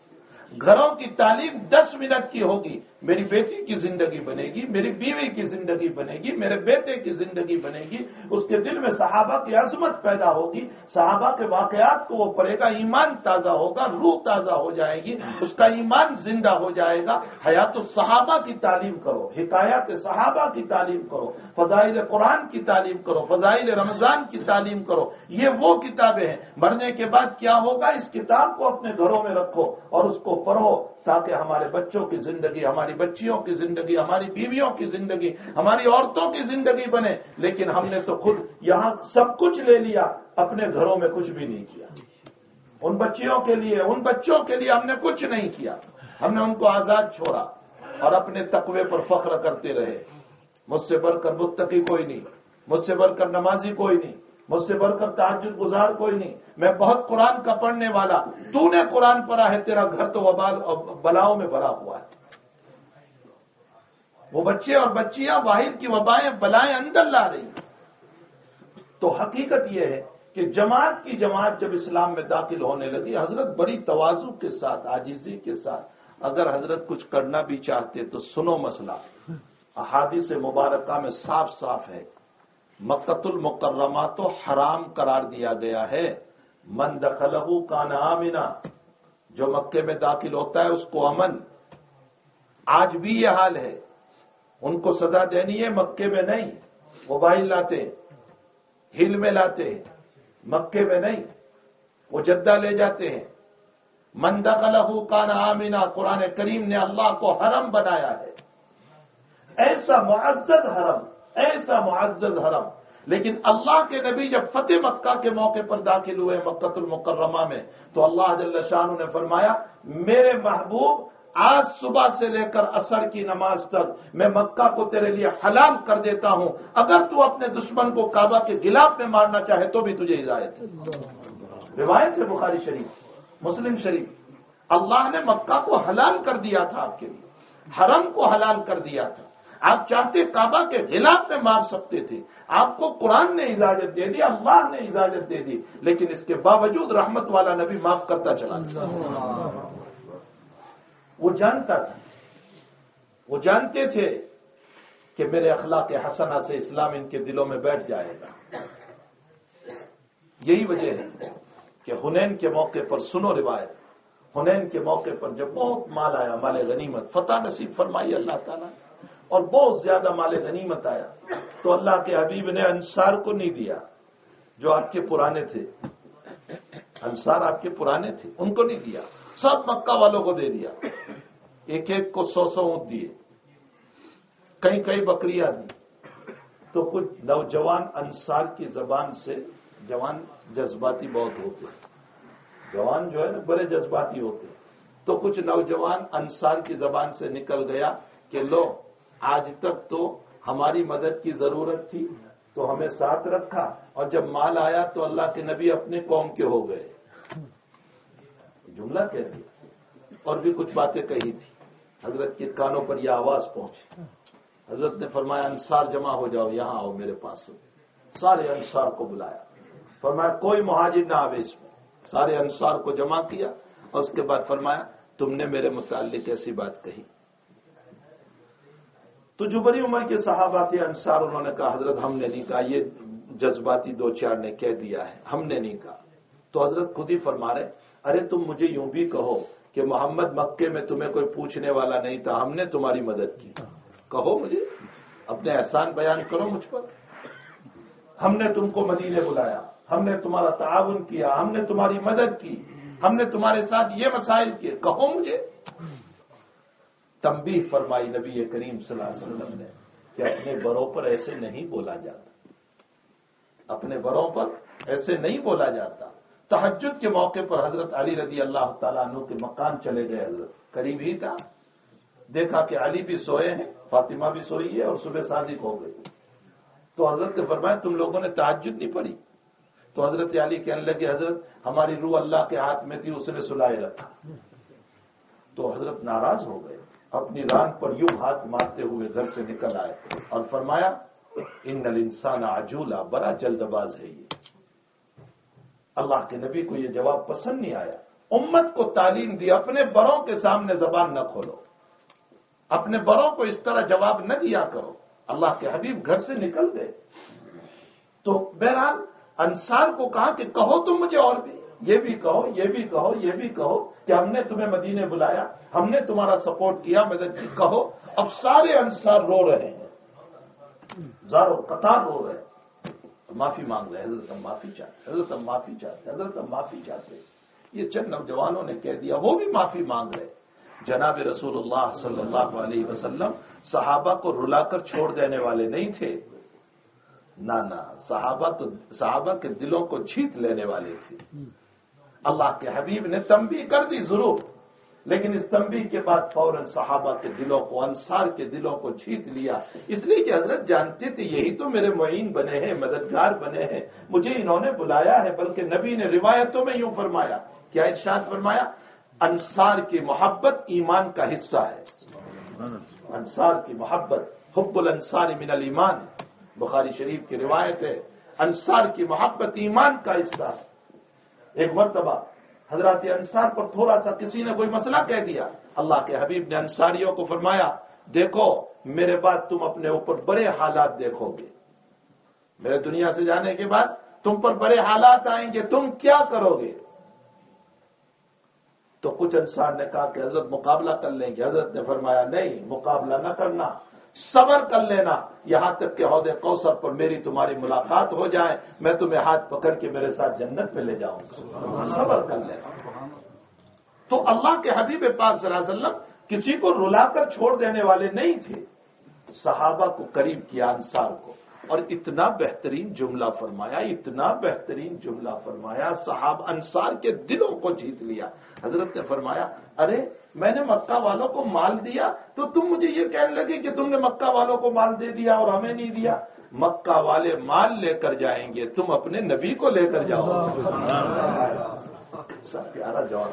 گھروں کی تعلیم 10 منٹ کی ہوگی، میری بیٹی کی زندگی بنے گی، میری بیوی کی زندگی بنے گی، میرے بیٹے کی زندگی بنے گی، اس کے دل میں صحابہ کی عظمت پیدا ہوگی، صحابہ کے واقعات کو وہ پڑھے گا، ایمان تازہ ہوگا، روح تازہ ہو جائے گی، اس کا ایمان زندہ ہو جائے گا۔ حیات الصحابہ کی تعلیم کرو، حکایات صحابہ کی تعلیم کرو، فضائل قرآن کی تعلیم کرو، فضائل رمضان کی تعلیم کرو۔ یہ وہ کتابیں ہیں، مرنے کے بعد کیا ہوگا؟ اس کتاب کو اپنے گھروں میں رکھو اور اس کو پڑھو، تاکہ ہمارے بچوں کی زندگی، ہماری بچیوں کی زندگی، ہماری بیویوں کی زندگی، ہماری عورتوں کی زندگی بنے۔ لیکن ہم نے تو خود یہاں سب کچھ لے لیا، اپنے گھروں میں کچھ بھی نہیں کیا۔ ان بچیوں کے لیے، ان بچوں کے لیے ہم نے کچھ نہیں کیا، ہم نے ان کو آزاد چھوڑا اور اپنے تقوی پر فخر کرتے رہے۔ مجھ سے بڑھ کر متقی کوئی نہیں، مجھ سے بڑھ کر نمازی کوئی نہیں، مجھ سے بڑھ کر تہجد گزار کوئی نہیں، میں بہت قرآن کا پڑھنے والا، تو نے قرآن پڑھا ہے، تیرا گھر تو وبال اور بلاؤں میں بھرا ہوا ہے۔ وہ بچے اور بچیاں واحد کی وبائیں بلائیں اندر لا رہی ہیں۔ تو حقیقت یہ ہے کہ جماعت کی جماعت جب اسلام میں داخل ہونے لگی، حضرت بڑی تواضع کے ساتھ، عاجزی کے ساتھ، اگر حضرت کچھ کرنا بھی چاہتے تو سنو مسئلہ، احادیث مبارکہ میں صاف صاف ہے، مکۃ المکرمہ تو حرام قرار دیا گیا ہے، من دخلہ کان آمنا، جو مکے میں داخل ہوتا ہے اس کو امن۔ آج بھی یہ حال ہے، ان کو سزا دینی ہے مکے میں نہیں، موبائل لاتے، ہل میں لاتے، مکے میں نہیں، وہ جدہ لے جاتے ہیں۔ من دخلہ کان آمنا، قرآن کریم نے اللہ کو حرم بنایا ہے، ایسا معزز حرم، ایسا معزز حرم۔ لیکن اللہ کے نبی جب فتح مکہ کے موقع پر داخل ہوئے مکۃ المکرمہ میں، تو اللہ جل شانہ نے فرمایا میرے محبوب آج صبح سے لے کر عصر کی نماز تک میں مکہ کو تیرے لیے حلال کر دیتا ہوں، اگر تو اپنے دشمن کو کعبہ کے غلاف میں مارنا چاہے تو بھی تجھے اجازت ہے۔ روایت ہے بخاری شریف، مسلم شریف، اللہ نے مکہ کو حلال کر دیا تھا آپ کے لیے، حرم کو حلال کر دیا تھا، آپ چاہتے کعبہ کے غلاف میں مار سکتے تھے، آپ کو قرآن نے اجازت دے دی، اللہ نے اجازت دے دی، لیکن اس کے باوجود رحمت والا نبی معاف کرتا چلا گیا۔ وہ جانتا تھا، وہ جانتے تھے کہ میرے اخلاق حسنہ سے اسلام ان کے دلوں میں بیٹھ جائے گا۔ یہی وجہ ہے کہ حنین کے موقع پر سنو روایت، حنین کے موقع پر جب بہت مال آیا، مال غنیمت، فتح نصیب فرمائی اللہ تعالیٰ، اور بہت زیادہ مال غنیمت آیا، تو اللہ کے حبیب نے انصار کو نہیں دیا جو آپ کے پرانے تھے، انصار آپ کے پرانے تھے، ان کو نہیں دیا، سب مکہ والوں کو دے دیا، ایک ایک کو 100 اونٹ دیے، کئی بکریاں دی۔ تو کچھ نوجوان انصار کی زبان سے، جوان جذباتی بہت ہوتے ہیں، جوان جو ہے نا بڑے جذباتی ہوتے ہیں، تو کچھ نوجوان انصار کی زبان سے نکل گیا کہ لو، آج تک تو ہماری مدد کی ضرورت تھی تو ہمیں ساتھ رکھا، اور جب مال آیا تو اللہ کے نبی اپنے قوم کے ہو گئے، جملہ کہہ دیا، اور بھی کچھ باتیں کہی تھی۔ حضرت کے کانوں پر یہ آواز پہنچی، حضرت نے فرمایا انصار جمع ہو جاؤ، یہاں آؤ میرے پاس۔ سارے انصار کو بلایا، فرمایا کوئی مہاجر نہ آوے اس میں، سارے انصار کو جمع کیا، اور اس کے بعد فرمایا تم نے میرے متعلق ایسی بات کہی۔ تو جو بڑی عمر کے صحابہ تھے انصار، انہوں نے کہا حضرت ہم نے نہیں کہا، یہ جذباتی دو چار نے کہہ دیا ہے، ہم نے نہیں کہا۔ تو حضرت خود ہی فرما رہے ارے تم مجھے یوں بھی کہو کہ محمد مکے میں تمہیں کوئی پوچھنے والا نہیں تھا، ہم نے تمہاری مدد کی، کہو مجھے، اپنے احسان بیان کرو مجھ پر، ہم نے تم کو مدینے بلایا، ہم نے تمہارا تعاون کیا، ہم نے تمہاری مدد کی، ہم نے تمہارے ساتھ یہ مسائل کیے، کہو مجھے۔ تنبیہ فرمائی نبی کریم صلی اللہ علیہ وسلم نے کہ اپنے بڑوں پر ایسے نہیں بولا جاتا، اپنے بڑوں پر ایسے نہیں بولا جاتا۔ تہجد کے موقع پر حضرت علی رضی اللہ تعالیٰ عنہ کے مکان چلے گئے، حضرت قریب ہی تھا، دیکھا کہ علی بھی سوئے ہیں، فاطمہ بھی سوئی ہے، اور صبح صادق ہو گئی۔ تو حضرت نے فرمایا تم لوگوں نے تہجد نہیں پڑھی؟ تو حضرت علی کہنے لگے حضرت ہماری روح اللہ کے ہاتھ میں تھی، اس نے سلائے رکھا۔ تو حضرت ناراض ہو گئے، اپنی ران پر یوں ہاتھ مارتے ہوئے گھر سے نکل آئے اور فرمایا ان الانسان عجولا، بڑا جلد باز ہے یہ۔ اللہ کے نبی کو یہ جواب پسند نہیں آیا۔ امت کو تعلیم دی اپنے بڑوں کے سامنے زبان نہ کھولو، اپنے بڑوں کو اس طرح جواب نہ دیا کرو۔ اللہ کے حبیب گھر سے نکل گئے، تو بہرحال انصار کو کہا کہ کہو تم مجھے اور بھی، یہ بھی کہو، یہ بھی کہو، یہ بھی کہو کہ ہم نے تمہیں مدینے بلایا، ہم نے تمہارا سپورٹ کیا، مدد کی، کہو۔ اب سارے انصار رو رہے ہیں، زاروں قطار رو رہے ہیں، معافی مانگ رہے ہیں، حضرت ہم معافی چاہتے، حضرت ہم معافی چاہتے، حضرت ہم معافی چاہتے۔ یہ چند نوجوانوں نے کہہ دیا، وہ بھی معافی مانگ رہے۔ جناب رسول اللہ صلی اللہ علیہ وسلم صحابہ کو رلا کر چھوڑ دینے والے نہیں تھے، نہ صحابہ کے دلوں کو چھیت لینے والے تھے۔ اللہ کے حبیب نے تنبیہ کر دی ضرور، لیکن اس تنبیہ کے بعد فوراً صحابہ کے دلوں کو، انصار کے دلوں کو چھیت لیا، اس لیے کہ حضرت جانتے تھے یہی تو میرے معین بنے ہیں، مددگار بنے ہیں، مجھے انہوں نے بلایا ہے۔ بلکہ نبی نے روایتوں میں یوں فرمایا، کیا ارشاد فرمایا؟ انصار کی محبت ایمان کا حصہ ہے، انصار کی محبت، حب الانصار من الایمان، بخاری شریف کی روایت ہے، انصار کی محبت ایمان کا حصہ ہے۔ ایک مرتبہ حضرات انصار پر تھوڑا سا کسی نے کوئی مسئلہ کہہ دیا، اللہ کے حبیب نے انصاریوں کو فرمایا دیکھو میرے بعد تم اپنے اوپر بڑے حالات دیکھو گے، میرے دنیا سے جانے کے بعد تم پر بڑے حالات آئیں گے، تم کیا کرو گے؟ تو کچھ انصار نے کہا کہ حضرت مقابلہ کر لیں گے۔ حضرت نے فرمایا نہیں، مقابلہ نہ کرنا، صبر کر لینا، یہاں تک کہ حوض کوثر پر میری تمہاری ملاقات ہو جائے، میں تمہیں ہاتھ پکڑ کے میرے ساتھ جنت میں لے جاؤں گا، صبر کر لینا۔ تو اللہ کے حبیب پاک صلی اللہ علیہ وسلم کسی کو رلا کر چھوڑ دینے والے نہیں تھے، صحابہ کو قریب کیا، انصار کو، اور اتنا بہترین جملہ فرمایا، اتنا بہترین جملہ فرمایا، صحابہ انصار کے دلوں کو جیت لیا۔ حضرت نے فرمایا ارے میں نے مکہ والوں کو مال دیا تو تم مجھے یہ کہنے لگے کہ تم نے مکہ والوں کو مال دے دیا اور ہمیں نہیں دیا؟ مکہ والے مال لے کر جائیں گے، تم اپنے نبی کو لے کر جاؤ۔ سب پیارا جواب،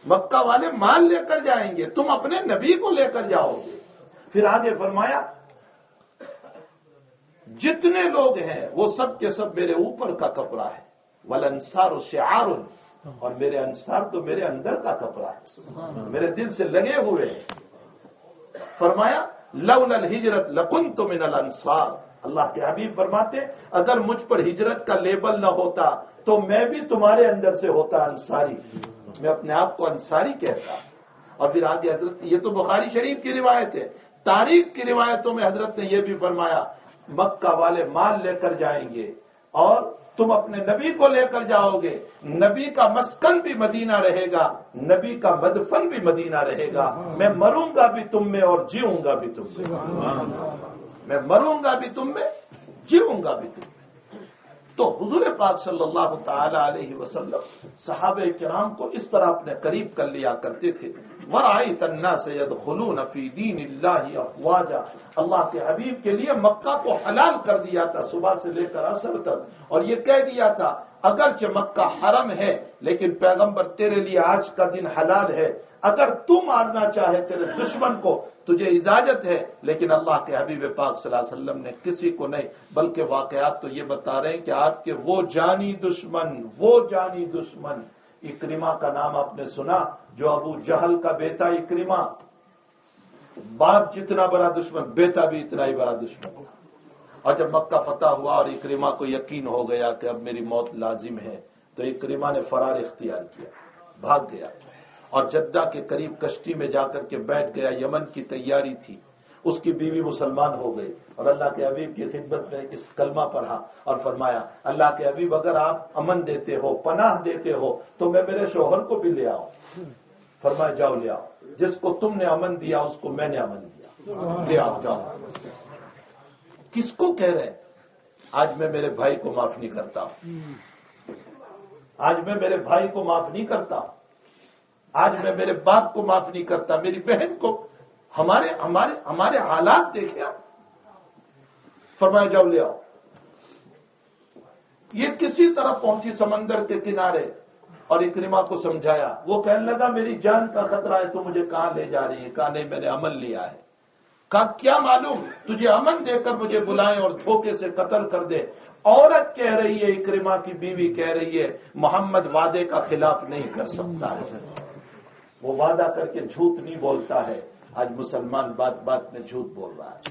مکہ والے مال لے کر جائیں گے، تم اپنے نبی کو لے کر جاؤ گے۔ پھر آگے فرمایا جتنے لوگ ہیں وہ سب کے سب میرے اوپر کا کپڑا ہے، والانصار شعار، اور میرے انصار تو میرے اندر کا کپڑا ہے، میرے دل سے لگے ہوئے ہیں۔ فرمایا لولا الہجرت لکنت من الانصار، اللہ کے حبیب فرماتے اگر مجھ پر ہجرت کا لیبل نہ ہوتا تو میں بھی تمہارے اندر سے ہوتا انصاری، میں اپنے آپ کو انصاری کہتا۔ اور پھر آگے حضرت، یہ تو بخاری شریف کی روایت ہے، تاریخ کی روایتوں میں حضرت نے یہ بھی فرمایا مکہ والے مال لے کر جائیں گے اور تم اپنے نبی کو لے کر جاؤ گے، نبی کا مسکن بھی مدینہ رہے گا، نبی کا مدفن بھی مدینہ رہے گا، میں مروں گا بھی تم میں اور جیوں گا بھی تم میں، میں مروں گا بھی تم میں، جیوں گا بھی تم میں۔ تو حضور پاک صلی اللہ تعالی علیہ وسلم صحابہ کرام کو اس طرح اپنے قریب کر لیا کرتے تھے۔ وَرَأَيْتَ النَّاسَ يَدْخُلُونَ فِي دِينِ اللَّهِ أَفْوَاجًا، اللہ کے حبیب کے لیے مکہ کو حلال کر دیا تھا صبح سے لے کر عصر تک، اور یہ کہہ دیا تھا اگرچہ مکہ حرم ہے لیکن پیغمبر تیرے لیے آج کا دن حلال ہے، اگر تو مارنا چاہے تیرے دشمن کو تجھے اجازت ہے، لیکن اللہ کے حبیب پاک صلی اللہ علیہ وسلم نے کسی کو نہیں، بلکہ واقعات تو یہ بتا رہے ہیں کہ آپ کے وہ جانی دشمن اکرمہ کا نام آپ نے سنا، جو ابو جہل کا بیٹا اکرمہ، باپ جتنا بڑا دشمن بیٹا بھی اتنا ہی بڑا دشمن، اور جب مکہ فتح ہوا اور اکرمہ کو یقین ہو گیا کہ اب میری موت لازم ہے تو اکرمہ نے فرار اختیار کیا، بھاگ گیا اور جدہ کے قریب کشتی میں جا کر کے بیٹھ گیا، یمن کی تیاری تھی، اس کی بیوی مسلمان ہو گئی اور اللہ کے حبیب کی خدمت میں اس کلمہ پڑھا اور فرمایا اللہ کے حبیب اگر آپ امن دیتے ہو، پناہ دیتے ہو تو میں میرے شوہر کو بھی لے آؤں، فرمایا جاؤ لے آؤ، جس کو تم نے امن دیا اس کو میں نے امن دیا، لے آؤ جاؤ۔ کس کو کہہ رہے ہیں؟ آج میں میرے بھائی کو معاف نہیں کرتا ہوں، آج میں میرے بھائی کو معاف نہیں کرتا ہوں، آج میں میرے باپ کو معاف نہیں کرتا، میری بہن کو، ہمارے حالات دیکھیں آپ، فرمایا جاؤ لے آؤ۔ یہ کسی طرح پہنچی سمندر کے کنارے اور اکرمہ کو سمجھایا، وہ کہنے لگا میری جان کا خطرہ ہے، تو مجھے کہاں لے جا رہی ہے؟ کہا نہیں میں نے امن لیا ہے۔ کہا کیا معلوم تجھے امن دے کر مجھے بلائیں اور دھوکے سے قتل کر دے۔ عورت کہہ رہی ہے، اکرمہ کی بیوی کہہ رہی ہے محمد وعدے کا خلاف نہیں کر سکتا ہے، وہ وعدہ کر کے جھوٹ نہیں بولتا ہے۔ آج مسلمان بات بات میں جھوٹ بول رہا ہے،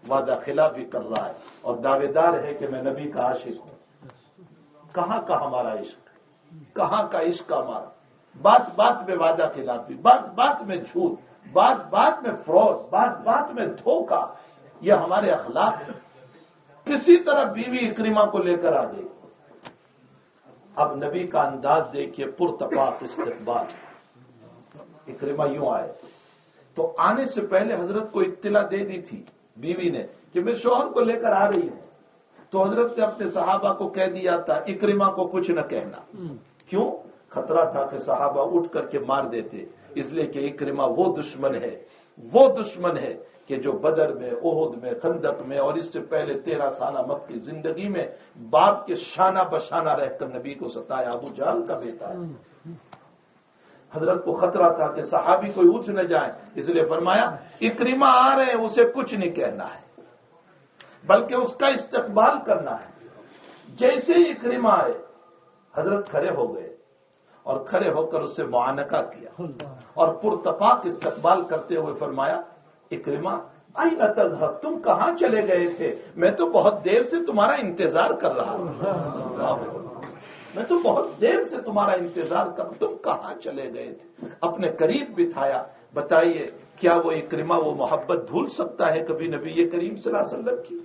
وعدہ خلاف بھی کر رہا ہے اور دعوے دار ہے کہ میں نبی کا عاشق ہوں۔ کہاں کا ہمارا عشق، کہاں کا عشق ہمارا؟ بات بات میں وعدہ خلافی، بات بات میں جھوٹ، بات بات میں فراڈ، بات بات میں دھوکہ، یہ ہمارے اخلاق ہیں۔ کسی طرح بیوی اکرمہ کو لے کر آ گئی۔ اب نبی کا انداز دیکھیے، پرتپاک استقبال۔ اکرمہ یوں آئے تو آنے سے پہلے حضرت کو اطلاع دے دی تھی بیوی نے کہ میں شوہر کو لے کر آ رہی ہوں، تو حضرت نے اپنے صحابہ کو کہہ دیا تھا اکرمہ کو کچھ نہ کہنا۔ کیوں؟ خطرہ تھا کہ صحابہ اٹھ کر کے مار دیتے، اس لیے کہ اکرمہ وہ دشمن ہے کہ جو بدر میں، احد میں، خندق میں اور اس سے پہلے 13 سالہ مکی زندگی میں باپ کے شانہ بشانہ رہ کر نبی کو ستایا، ابو جہل کا بیٹا ہے۔ حضرت کو خطرہ تھا کہ صحابی کوئی اٹھ نہ جائیں، اس لیے فرمایا اکرمہ آ رہے ہیں، اسے کچھ نہیں کہنا ہے بلکہ اس کا استقبال کرنا ہے۔ جیسے ہی اکرمہ آئے حضرت کھڑے ہو گئے اور کھڑے ہو کر اس سے معانقہ کیا اور پرتپاک استقبال کرتے ہوئے فرمایا اکرمہ این تذهب، تم کہاں چلے گئے تھے؟ میں تو بہت دیر سے تمہارا انتظار کر رہا ہوں، میں تو بہت دیر سے تمہارا انتظار کر، تم کہاں چلے گئے تھے؟ اپنے قریب بٹھایا۔ بتائیے کیا وہ اکرمہ وہ محبت بھول سکتا ہے کبھی نبی کریم صلی اللہ علیہ وسلم کی؟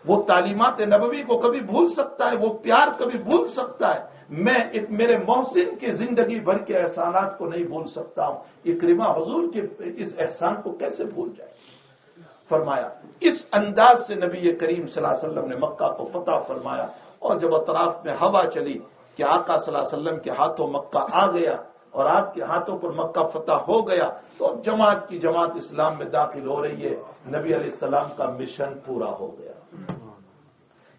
وہ تعلیمات نبوی کو کبھی بھول سکتا ہے؟ وہ پیار کبھی بھول سکتا ہے؟ میں میرے محسن کی زندگی بھر کے احسانات کو نہیں بھول سکتا ہوں، اکرمہ حضور کے اس احسان کو کیسے بھول جائے؟ فرمایا اس انداز سے نبی کریم صلی اللہ علیہ وسلم نے مکہ کو فتح فرمایا، اور جب اطراف میں ہوا چلی کہ آقا صلی اللہ علیہ وسلم کے ہاتھوں مکہ آ گیا اور آپ کے ہاتھوں پر مکہ فتح ہو گیا، تو جماعت کی جماعت اسلام میں داخل ہو رہی ہے، نبی علیہ السلام کا مشن پورا ہو گیا۔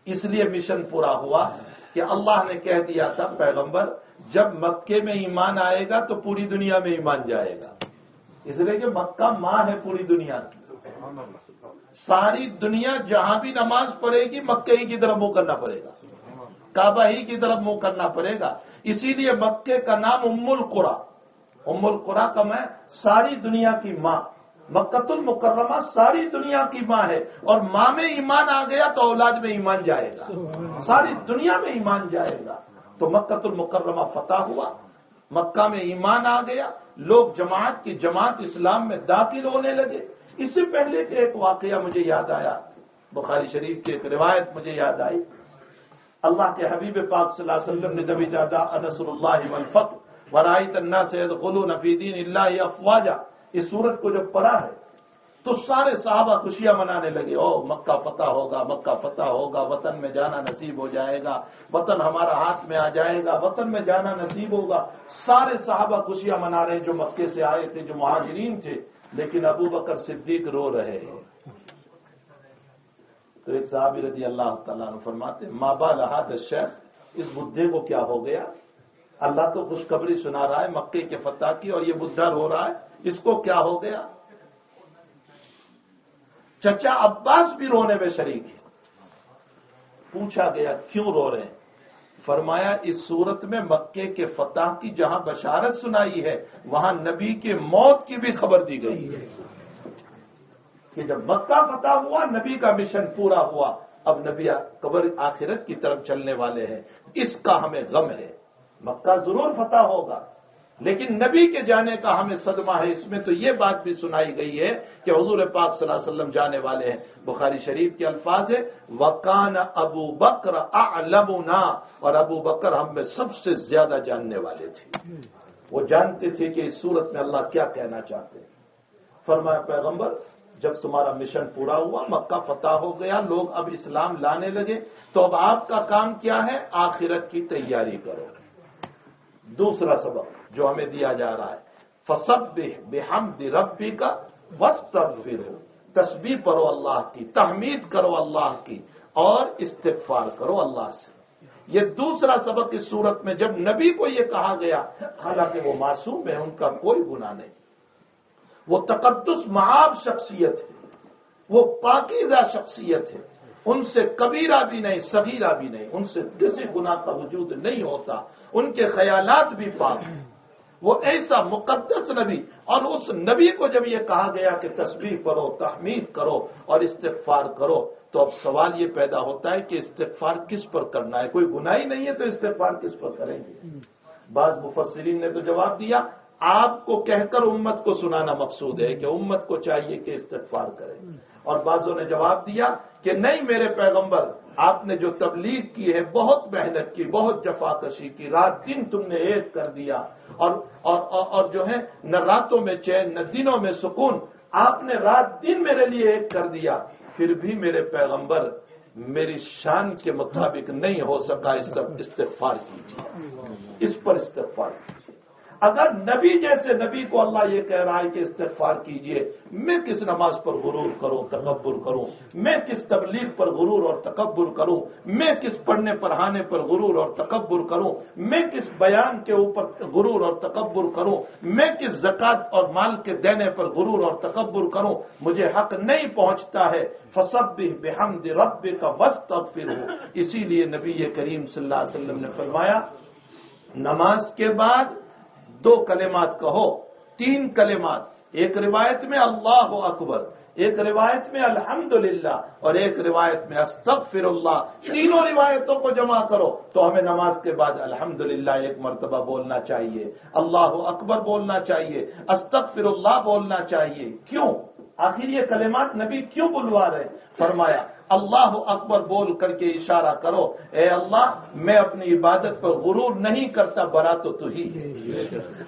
اس لیے مشن پورا ہوا کہ اللہ نے کہہ دیا تھا پیغمبر جب مکے میں ایمان آئے گا تو پوری دنیا میں ایمان جائے گا، اس لیے کہ مکہ ماں ہے پوری دنیا کی. ساری دنیا جہاں بھی نماز پڑھے گی مکے ہی کی طرف منہ کرنا پڑے گا، کعبہ ہی کی طرف منہ کرنا پڑے گا. اسی لیے مکے کا نام ام القرا کا میں ساری دنیا کی ماں. مکۃ المکرمہ ساری دنیا کی ماں ہے، اور ماں میں ایمان آ گیا تو اولاد میں ایمان جائے گا، ساری دنیا میں ایمان جائے گا. تو مکۃ المکرمہ فتح ہوا، مکہ میں ایمان آ گیا، لوگ جماعت کی جماعت اسلام میں داخل ہونے لگے. اس سے پہلے کہ ایک واقعہ مجھے یاد آیا، بخاری شریف کی ایک روایت مجھے یاد آئی. اللہ کے حبیب پاک صلی اللہ علیہ وسلم نے جب اجازہ نصر اللہ والفتح ورأیت الناس يدخلون فی دین اللہ افواجا، اس سورت کو جب پڑھا ہے تو سارے صحابہ خوشیاں منانے لگے. او مکہ فتح ہوگا، مکہ فتح ہوگا، وطن میں جانا نصیب ہو جائے گا، وطن ہمارا ہاتھ میں آ جائے گا، وطن میں جانا نصیب ہوگا. سارے صحابہ خوشیاں منا رہے ہیں جو مکے سے آئے تھے، جو مہاجرین تھے. لیکن ابو بکر صدیق رو رہے ہیں. تو ایک صحابی رضی اللہ تعالیٰ عنہ فرماتے ما بال هذا الشیخ، اس بڈھے کو کیا ہو گیا؟ اللہ تو خوشخبری سنا رہا ہے مکے کے فتح کی، اور یہ بڈھا رو رہا ہے، اس کو کیا ہو گیا؟ چچا عباس بھی رونے میں شریک ہے. پوچھا گیا کیوں رو رہے ہیں؟ فرمایا اس صورت میں مکے کے فتح کی جہاں بشارت سنائی ہے وہاں نبی کے موت کی بھی خبر دی گئی ہے کہ جب مکہ فتح ہوا نبی کا مشن پورا ہوا، اب نبی قبر آخرت کی طرف چلنے والے ہیں. اس کا ہمیں غم ہے. مکہ ضرور فتح ہوگا لیکن نبی کے جانے کا ہمیں صدمہ ہے. اس میں تو یہ بات بھی سنائی گئی ہے کہ حضور پاک صلی اللہ علیہ وسلم جانے والے ہیں. بخاری شریف کے الفاظ ہے وَقَانَ ابو بکر اعلمنا، اور ابو بکر ہم میں سب سے زیادہ جاننے والے تھے. وہ جانتے تھے کہ اس صورت میں اللہ کیا کہنا چاہتے ہیں. فرمایا پیغمبر جب تمہارا مشن پورا ہوا، مکہ فتح ہو گیا، لوگ اب اسلام لانے لگے، تو اب آپ کا کام کیا ہے؟ آخرت کی تیاری کرو. دوسرا سبق جو ہمیں دیا جا رہا ہے فسبح بحمد ربک واستغفرہ، تسبیح پڑھو اللہ کی، تحمید کرو اللہ کی، اور استغفار کرو اللہ سے. یہ دوسرا سبق اس صورت میں جب نبی کو یہ کہا گیا، حالانکہ وہ معصوم ہے، ان کا کوئی گناہ نہیں، وہ تقدس معاب شخصیت ہے، وہ پاکیزہ شخصیت ہے، ان سے کبیرہ بھی نہیں صغیرہ بھی نہیں، ان سے کسی گناہ کا وجود نہیں ہوتا، ان کے خیالات بھی پاک ہیں. وہ ایسا مقدس نبی، اور اس نبی کو جب یہ کہا گیا کہ تسبیح کرو، تحمید کرو اور استغفار کرو، تو اب سوال یہ پیدا ہوتا ہے کہ استغفار کس پر کرنا ہے؟ کوئی گناہ ہی نہیں ہے تو استغفار کس پر کریں گے؟ بعض مفسرین نے تو جواب دیا آپ کو کہہ کر امت کو سنانا مقصود ہے کہ امت کو چاہیے کہ استغفار کرے. اور بعضوں نے جواب دیا کہ نہیں میرے پیغمبر، آپ نے جو تبلیغ کی ہے بہت محنت کی، بہت جفاکشی کی، رات دن تم نے ایک کر دیا، اور جو ہے نہ راتوں میں چین نہ دنوں میں سکون، آپ نے رات دن میرے لیے ایک کر دیا، پھر بھی میرے پیغمبر میری شان کے مطابق نہیں ہو سکا، استغفار کیجیے، اس پر استغفار کیجیے. اگر نبی جیسے نبی کو اللہ یہ کہہ رہا ہے کہ استغفار کیجئے، میں کس نماز پر غرور کروں، تکبر کروں؟ میں کس تبلیغ پر غرور اور تکبر کروں؟ میں کس پڑھنے پڑھانے پر غرور اور تکبر کروں؟ میں کس بیان کے اوپر غرور اور تکبر کروں؟ میں کس زکوٰۃ اور مال کے دینے پر غرور اور تکبر کروں؟ مجھے حق نہیں پہنچتا ہے. فسبح بحمد ربک واستغفرہ. اسی لیے نبی کریم صلی اللہ علیہ وسلم نے فرمایا نماز کے بعد 2 کلمات کہو، 3 کلمات. ایک روایت میں اللہ اکبر، ایک روایت میں الحمدللہ، اور ایک روایت میں استغفر اللہ. تینوں روایتوں کو جمع کرو تو ہمیں نماز کے بعد الحمدللہ ایک مرتبہ بولنا چاہیے، اللہ اکبر بولنا چاہیے، استغفر اللہ بولنا چاہیے. کیوں؟ آخر یہ کلمات نبی کیوں بلوا رہے؟ فرمایا اللہ اکبر بول کر کے اشارہ کرو اے اللہ میں اپنی عبادت پر غرور نہیں کرتا، برا تو ہی ہے.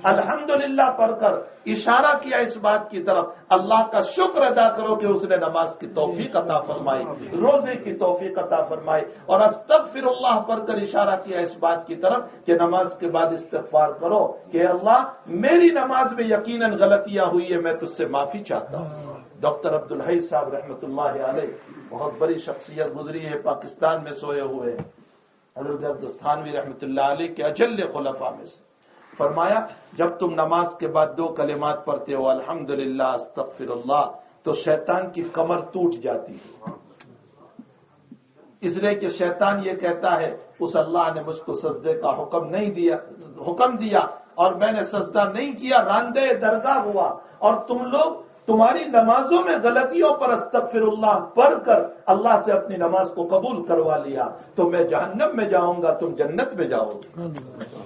الحمدللہ پڑھ کر اشارہ کیا اس بات کی طرف اللہ کا شکر ادا کرو کہ اس نے نماز کی توفیق عطا فرمائی، روزے کی توفیق عطا فرمائی. اور استغفر اللہ پڑھ کر اشارہ کیا اس بات کی طرف کہ نماز کے بعد استغفار کرو کہ اللہ میری نماز میں یقیناً غلطیاں ہوئی ہے، میں تجھ سے معافی چاہتا ہوں. ڈاکٹر عبدالحی صاحب رحمۃ اللہ علیہ بہت بڑی شخصیت گزری ہے، پاکستان میں سوئے ہوئے ہیں، حضرت عبدالستانوی رحمۃ اللہ علیہ کے اجل خلفاء میں سے. فرمایا جب تم نماز کے بعد 2 کلمات پڑھتے ہو الحمدللہ استغفر اللہ تو شیطان کی کمر ٹوٹ جاتی ہے، اس لیے کہ شیطان یہ کہتا ہے اس اللہ نے مجھ کو سجدے کا حکم دیا اور میں نے سجدہ نہیں کیا، راندے درگاہ ہوا، اور تم لوگ تمہاری نمازوں میں غلطیوں پر استغفر اللہ پڑھ کر اللہ سے اپنی نماز کو قبول کروا لیا تو میں جہنم میں جاؤں گا، تم جنت میں جاؤ گے.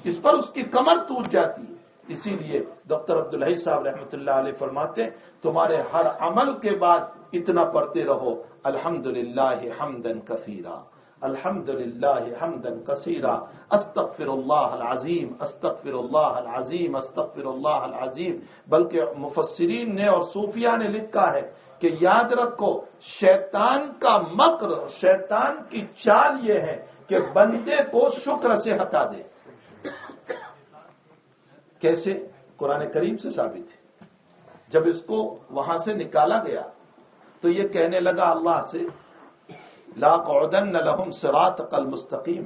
اس پر اس کی کمر ٹوٹ جاتی ہے. اسی لیے ڈاکٹر عبدالحی صاحب رحمۃ اللہ علیہ فرماتے ہیں تمہارے ہر عمل کے بعد اتنا پڑھتے رہو الحمدللہ حمدن کثیرا، الحمدللہ حمدن کثیرا، استغفر اللہ العظیم، استغفر اللہ العظیم، استغفر اللہ العظیم. بلکہ مفسرین نے اور صوفیاء نے لکھا ہے کہ یاد رکھو شیطان کا مکر، شیطان کی چال یہ ہے کہ بندے کو شکر سے ہٹا دے. کیسے؟ قرآن کریم سے ثابت ہے. جب اس کو وہاں سے نکالا گیا تو یہ کہنے لگا اللہ سے لَأَقْعُدَنَّ لَهُمْ صِرَاطَكَ الْمُسْتَقِيمَ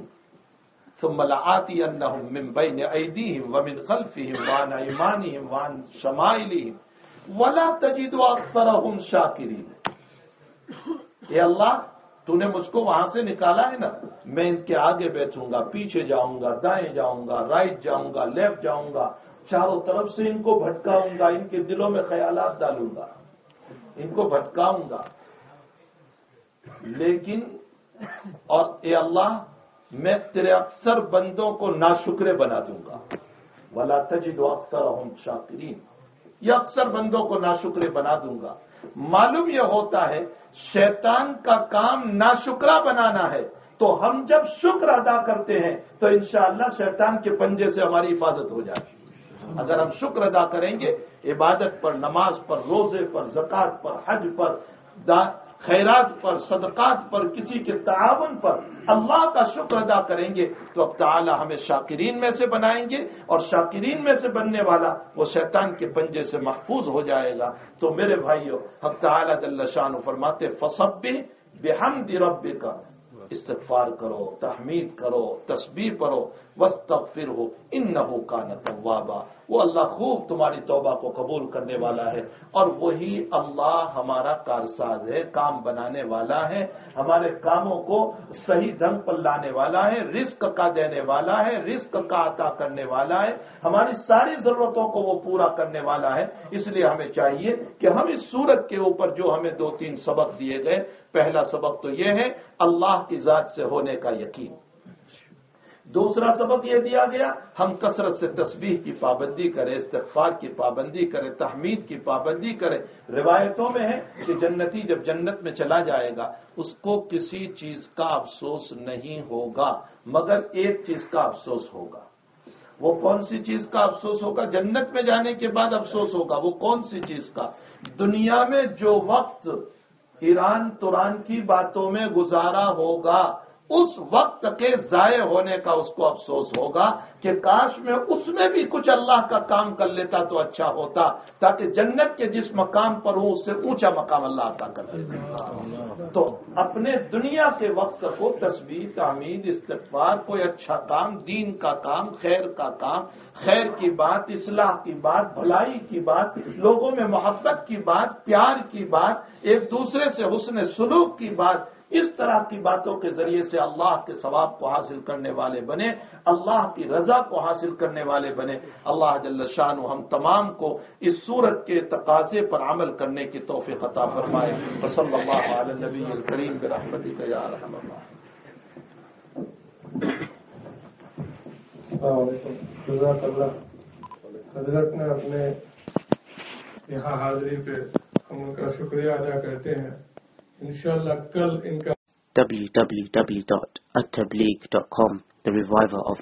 ثُمَّ لَآتِيَنَّهُم مِّن بَيْنِ أَيْدِيهِمْ وَمِنْ خَلْفِهِمْ وَعَنْ أَيْمَانِهِمْ وَعَنْ شَمَائِلِهِمْ وَلَا تَجِدُ أَكْثَرَهُمْ شَاكِرِينَ. اے اللہ تو نے مجھ کو وہاں سے نکالا ہے نا، میں ان کے آگے بیٹھوں گا، پیچھے جاؤں گا، دائیں جاؤں گا، رائٹ جاؤں گا، لیفٹ جاؤں گا، چاروں طرف سے ان کو بھٹکاؤں گا، ان کے دلوں میں خیالات ڈالوں گا، ان کو بھٹکاؤں گا. لیکن اور اے اللہ میں تیرے اکثر بندوں کو ناشکرے بنا دوں گا. وَلَا تَجِدُ أَكْثَرَهُمْ شَاكِرِينَ، یہ اکثر بندوں کو ناشکرے بنا دوں گا. معلوم یہ ہوتا ہے شیطان کا کام ناشکرا بنانا ہے، تو ہم جب شکر ادا کرتے ہیں تو انشاءاللہ شیطان کے پنجے سے ہماری حفاظت ہو جاتی ہے. اگر ہم شکر ادا کریں گے عبادت پر، نماز پر، روزے پر، زکوٰۃ پر، حج پر، خیرات پر، صدقات پر، کسی کے تعاون پر اللہ کا شکر ادا کریں گے تو اب تعالی ہمیں شاکرین میں سے بنائیں گے، اور شاکرین میں سے بننے والا وہ شیطان کے پنجے سے محفوظ ہو جائے گا. تو میرے بھائیو حق تعالی جل شانہ فرماتے فسبح بحمد ربک، استغفار کرو، تحمید کرو، تسبیح پڑھو، واستغفرہ انہ کان توابا. وہ اللہ خوب تمہاری توبہ کو قبول کرنے والا ہے، اور وہی اللہ ہمارا کارساز ہے، کام بنانے والا ہے، ہمارے کاموں کو صحیح ڈھنگ پر لانے والا ہے، رزق کا دینے والا ہے، رزق کا عطا کرنے والا ہے، ہماری ساری ضرورتوں کو وہ پورا کرنے والا ہے. اس لیے ہمیں چاہیے کہ ہم اس سورت کے اوپر جو ہمیں 2-3 سبق دیے گئے، پہلا سبق تو یہ ہے اللہ کی ذات سے ہونے کا یقین. دوسرا سبق یہ دیا گیا ہم کثرت سے تسبیح کی پابندی کریں، استغفار کی پابندی کریں، تحمید کی پابندی کریں. روایتوں میں ہے کہ جنتی جب جنت میں چلا جائے گا اس کو کسی چیز کا افسوس نہیں ہوگا مگر ایک چیز کا افسوس ہوگا. وہ کون سی چیز کا افسوس ہوگا؟ جنت میں جانے کے بعد افسوس ہوگا. وہ کون سی چیز کا؟ دنیا میں جو وقت ایران توران کی باتوں میں گزارا ہوگا اس وقت کے ضائع ہونے کا اس کو افسوس ہوگا کہ کاش میں اس میں بھی کچھ اللہ کا کام کر لیتا تو اچھا ہوتا، تاکہ جنت کے جس مقام پر ہوں اس سے اونچا مقام اللہ عطا کر دے. تو اپنے دنیا کے وقت کو تسبیح، تحمید، استغفار، کوئی اچھا کام، دین کا کام، خیر کا کام، خیر کی بات، اصلاح کی بات، بھلائی کی بات، لوگوں میں محبت کی بات، پیار کی بات، ایک دوسرے سے حسن سلوک کی بات، اس طرح کی باتوں کے ذریعے سے اللہ کے ثواب کو حاصل کرنے والے بنے، اللہ کی رضا کو حاصل کرنے والے بنے. اللہ جل شانہ ہم تمام کو اس سورت کے تقاضے پر عمل کرنے کی توفیق عطا فرمائے. وصلی اللہ علی النبی الکریم برحمتک یا ارحم الراحمین. السلام علیکم. جزاک اللہ. حضرت نے اپنے یہاں حاضری پہ ہم ان کا شکریہ ادا کرتے ہیں. انشاءاللہ کل ان کا www.attableek.com, the reviver of